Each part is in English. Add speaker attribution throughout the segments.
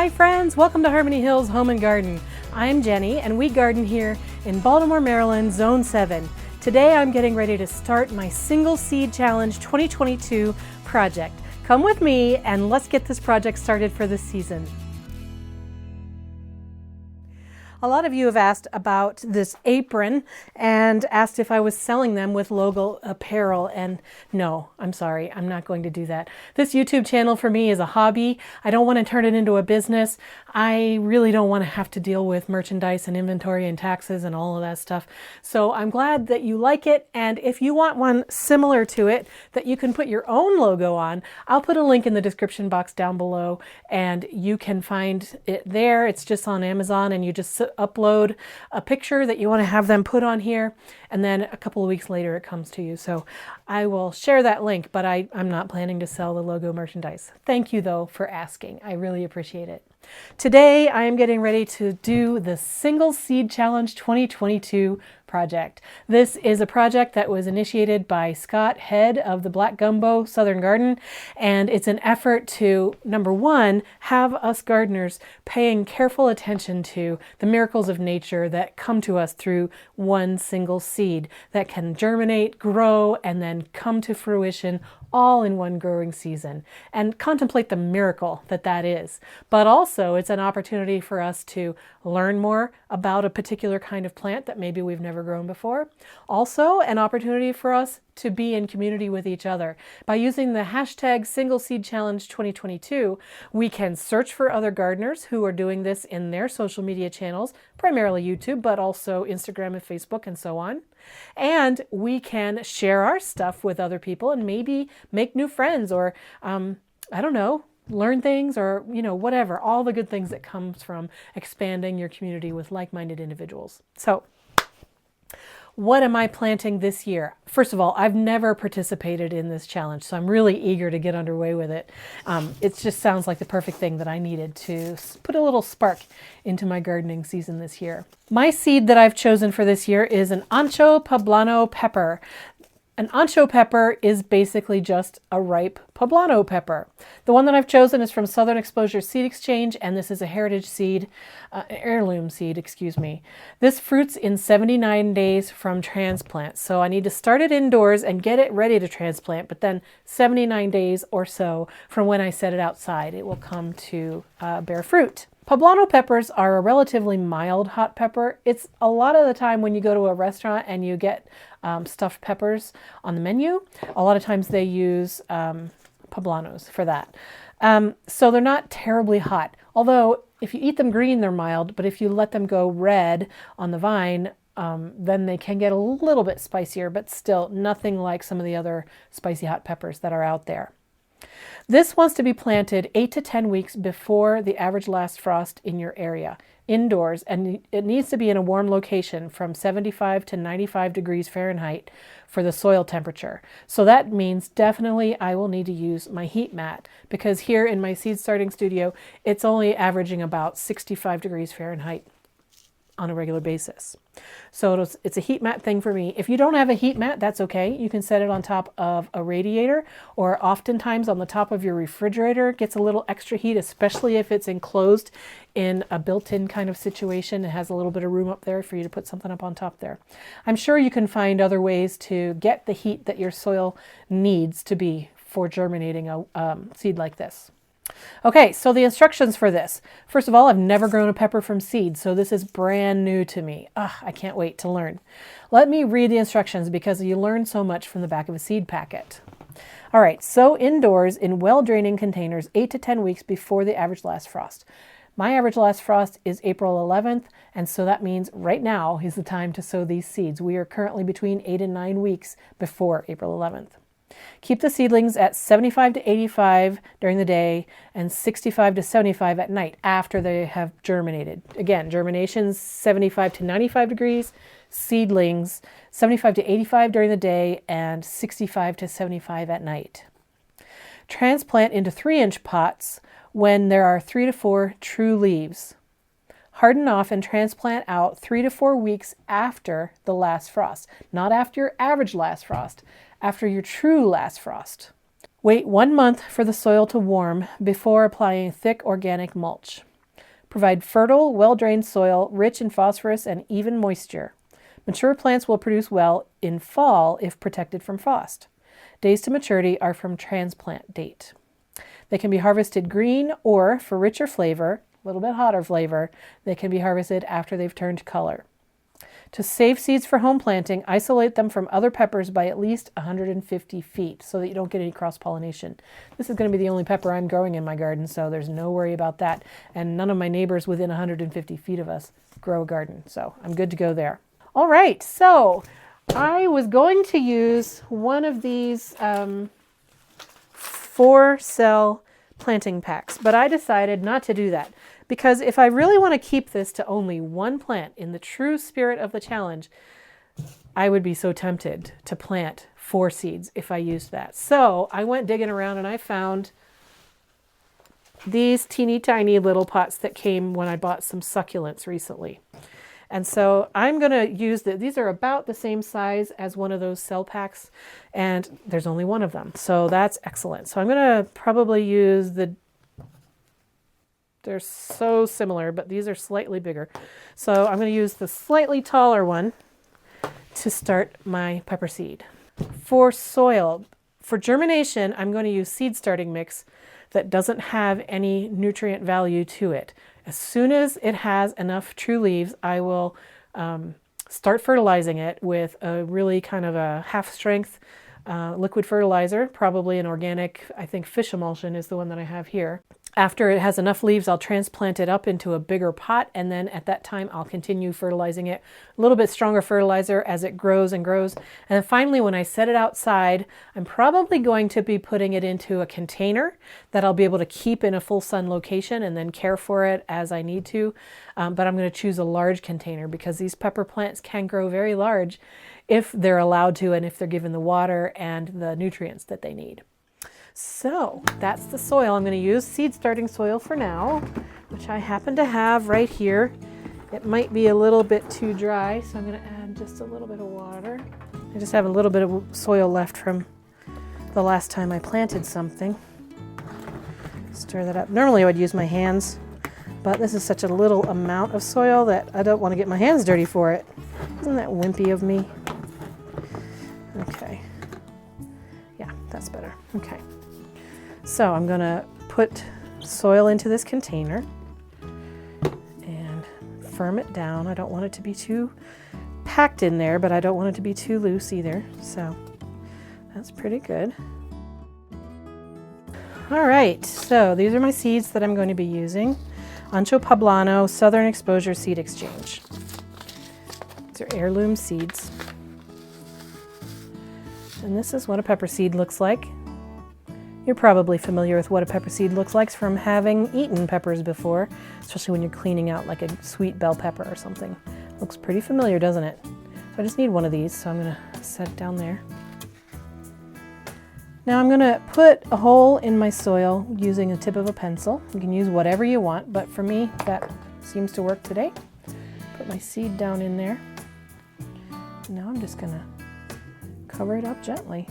Speaker 1: Hi friends, welcome to Harmony Hills Home and Garden. I'm Jenny and we garden here in Baltimore, Maryland, Zone 7. Today I'm getting ready to start my Single Seed Challenge 2022 project. Come with me and let's get this project started for this season. A lot of you have asked about this apron and asked if I was selling them with logo apparel, and no, I'm sorry, I'm not going to do that. This YouTube channel for me is a hobby. I don't want to turn it into a business. I really don't want to have to deal with merchandise and inventory and taxes and all of that stuff. So I'm glad that you like it, and if you want one similar to it that you can put your own logo on, I'll put a link in the description box down below and you can find it there. It's just on Amazon and you just upload a picture that you want to have them put on here, and then a couple of weeks later it comes to you. So I will share that link, but I'm not planning to sell the logo merchandise. Thank you though for asking. I really appreciate it. Today I am getting ready to do the Single Seed Challenge 2022 project. This is a project that was initiated by Scott, head of the Black Gumbo Southern Garden, and it's an effort to, number one, have us gardeners paying careful attention to the miracles of nature that come to us through one single seed that can germinate, grow, and then come to fruition all in one growing season, and contemplate the miracle that that is. But also it's an opportunity for us to learn more about a particular kind of plant that maybe we've never grown before. Also an opportunity for us to be in community with each other. By using the hashtag Single Seed Challenge 2022, we can search for other gardeners who are doing this in their social media channels, primarily YouTube, but also Instagram and Facebook and so on. And we can share our stuff with other people and maybe make new friends, or I don't know, learn things, or whatever, all the good things that comes from expanding your community with like-minded individuals. So what am I planting this year? First of all, I've never participated in this challenge, so I'm really eager to get underway with it. It just sounds like the perfect thing that I needed to put a little spark into my gardening season this year. My seed that I've chosen for this year is an Ancho Poblano pepper. An ancho pepper is basically just a ripe poblano pepper. The one that I've chosen is from Southern Exposure Seed Exchange, and this is a heritage seed, heirloom seed, excuse me. This fruits in 79 days from transplant, so I need to start it indoors and get it ready to transplant, but then 79 days or so from when I set it outside, it will come to bear fruit. Poblano peppers are a relatively mild hot pepper. It's a lot of the time when you go to a restaurant and you get stuffed peppers on the menu, a lot of times they use poblanos for that. So they're not terribly hot. Although if you eat them green, they're mild, but if you let them go red on the vine, then they can get a little bit spicier, but still nothing like some of the other spicy hot peppers that are out there. This wants to be planted 8 to 10 weeks before the average last frost in your area, indoors, and it needs to be in a warm location from 75 to 95 degrees Fahrenheit for the soil temperature. So that means definitely I will need to use my heat mat, because here in my seed starting studio, it's only averaging about 65 degrees Fahrenheit on a regular basis. So it's a heat mat thing for me. If you don't have a heat mat, that's okay. You can set it on top of a radiator, or oftentimes on the top of your refrigerator. It gets a little extra heat, especially if it's enclosed in a built-in kind of situation. It has a little bit of room up there for you to put something up on top there. I'm sure you can find other ways to get the heat that your soil needs to be for germinating a seed like this. Okay, so the instructions for this. First of all, I've never grown a pepper from seed, so this is brand new to me. I can't wait to learn. Let me read the instructions because you learn so much from the back of a seed packet. All right, sow indoors in well-draining containers 8 to 10 weeks before the average last frost. My average last frost is April 11th, and so that means right now is the time to sow these seeds. We are currently between 8 and 9 weeks before April 11th. Keep the seedlings at 75 to 85 during the day and 65 to 75 at night after they have germinated. Again, germinations 75 to 95 degrees, seedlings 75 to 85 during the day and 65 to 75 at night. Transplant into 3-inch pots when there are 3 to 4 true leaves. Harden off and transplant out 3 to 4 weeks after the last frost, not after your average last frost, after your true last frost. Wait 1 month for the soil to warm before applying thick organic mulch. Provide fertile, well-drained soil, rich in phosphorus and even moisture. Mature plants will produce well in fall if protected from frost. Days to maturity are from transplant date. They can be harvested green or, for richer flavor, a little bit hotter flavor, they can be harvested after they've turned color. To save seeds for home planting, isolate them from other peppers by at least 150 feet so that you don't get any cross-pollination. This is going to be the only pepper I'm growing in my garden, so there's no worry about that. And none of my neighbors within 150 feet of us grow a garden, so I'm good to go there. All right, so I was going to use one of these 4-cell planting packs, but I decided not to do that. Because if I really want to keep this to only one plant in the true spirit of the challenge, I would be so tempted to plant 4 seeds if I used that. So I went digging around and I found these teeny tiny little pots that came when I bought some succulents recently. And so I'm going to use these are about the same size as one of those cell packs, and there's only one of them. So that's excellent. So I'm going to probably use they're so similar, but these are slightly bigger. So I'm going to use the slightly taller one to start my pepper seed. For soil, for germination, I'm going to use seed starting mix that doesn't have any nutrient value to it. As soon as it has enough true leaves, I will start fertilizing it with a really kind of a half-strength liquid fertilizer, probably an organic, I think fish emulsion is the one that I have here. After it has enough leaves, I'll transplant it up into a bigger pot, and then at that time I'll continue fertilizing it. A little bit stronger fertilizer as it grows and grows. And then finally, when I set it outside, I'm probably going to be putting it into a container that I'll be able to keep in a full sun location and then care for it as I need to. But I'm going to choose a large container because these pepper plants can grow very large if they're allowed to and if they're given the water and the nutrients that they need. So that's the soil I'm going to use. Seed starting soil for now, which I happen to have right here. It might be a little bit too dry, so I'm going to add just a little bit of water. I just have a little bit of soil left from the last time I planted something. Stir that up. Normally I would use my hands, but this is such a little amount of soil that I don't want to get my hands dirty for it. Isn't that wimpy of me? Okay. Yeah, that's better. Okay. So I'm going to put soil into this container and firm it down. I don't want it to be too packed in there, but I don't want it to be too loose either. So that's pretty good. All right, so these are my seeds that I'm going to be using. Ancho Poblano Southern Exposure Seed Exchange. These are heirloom seeds. And this is what a pepper seed looks like. You're probably familiar with what a pepper seed looks like from having eaten peppers before, especially when you're cleaning out like a sweet bell pepper or something. Looks pretty familiar, doesn't it? So I just need one of these, so I'm going to set it down there. Now I'm going to put a hole in my soil using the tip of a pencil. You can use whatever you want, but for me that seems to work today. Put my seed down in there. Now I'm just going to cover it up gently.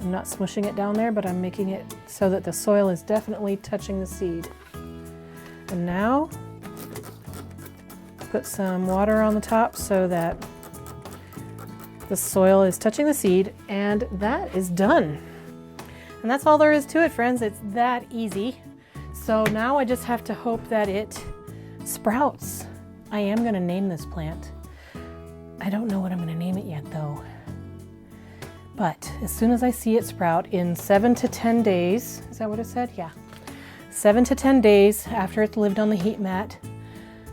Speaker 1: I'm not smushing it down there, but I'm making it so that the soil is definitely touching the seed. And now, put some water on the top so that the soil is touching the seed, and that is done. And that's all there is to it, friends. It's that easy. So now I just have to hope that it sprouts. I am going to name this plant. I don't know what I'm going to name it yet, though. But as soon as I see it sprout in 7 to 10 days, is that what it said? Yeah. 7 to 10 days after it's lived on the heat mat,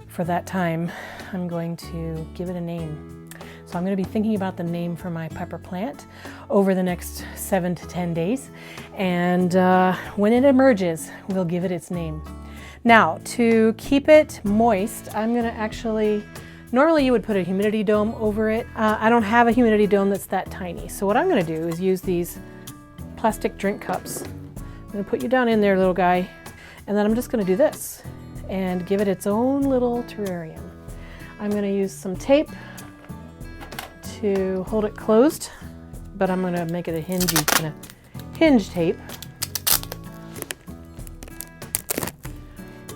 Speaker 1: for that time, I'm going to give it a name. So I'm going to be thinking about the name for my pepper plant over the next 7 to 10 days. And when it emerges, we'll give it its name. Now, to keep it moist, I'm going to actually... Normally you would put a humidity dome over it. I don't have a humidity dome that's that tiny. So what I'm going to do is use these plastic drink cups. I'm going to put you down in there, little guy. And then I'm just going to do this and give it its own little terrarium. I'm going to use some tape to hold it closed, but I'm going to make it a hingey kind of hinge tape.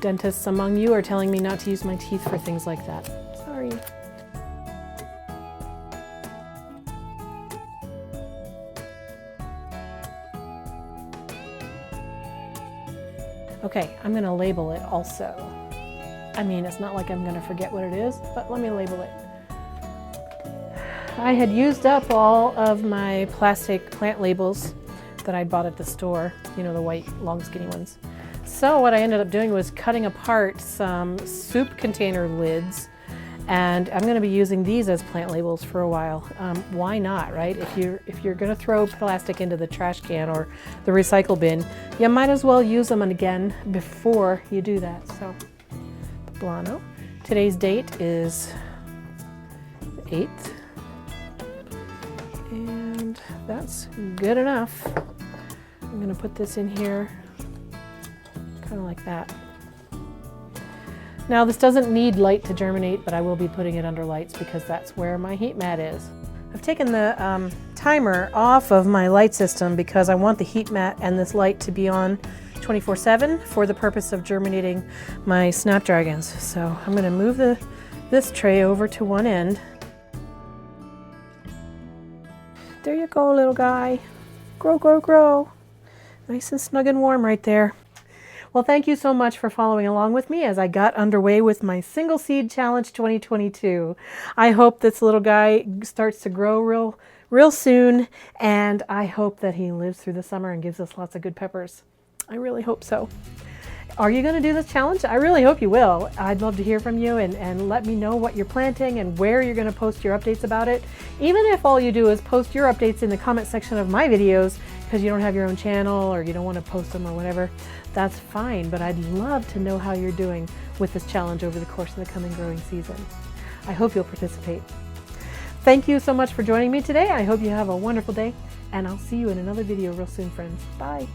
Speaker 1: dentists among you are telling me not to use my teeth for things like that. Sorry. Okay, I'm gonna label it also. I mean, it's not like I'm gonna forget what it is, but let me label it. I had used up all of my plastic plant labels that I bought at the store, you know, the white, long, skinny ones. So what I ended up doing was cutting apart some soup container lids, and I'm gonna be using these as plant labels for a while. Why not, right? If you're gonna throw plastic into the trash can or the recycle bin, you might as well use them again before you do that. So, Poblano. Today's date is the 8th. And that's good enough. I'm gonna put this in here, kind of like that. Now this doesn't need light to germinate, but I will be putting it under lights because that's where my heat mat is. I've taken the timer off of my light system because I want the heat mat and this light to be on 24/7 for the purpose of germinating my snapdragons. So I'm gonna move this tray over to one end. There you go, little guy. Grow, grow, grow. Nice and snug and warm right there. Well, thank you so much for following along with me as I got underway with my Single Seed Challenge 2022. I hope this little guy starts to grow real soon, and I hope that he lives through the summer and gives us lots of good peppers. I really hope so. Are you going to do this challenge? I really hope you will. I'd love to hear from you and let me know what you're planting and where you're going to post your updates about it. Even if all you do is post your updates in the comment section of my videos because you don't have your own channel or you don't want to post them or whatever, that's fine. But I'd love to know how you're doing with this challenge over the course of the coming growing season. I hope you'll participate. Thank you so much for joining me today. I hope you have a wonderful day, and I'll see you in another video real soon, friends. Bye.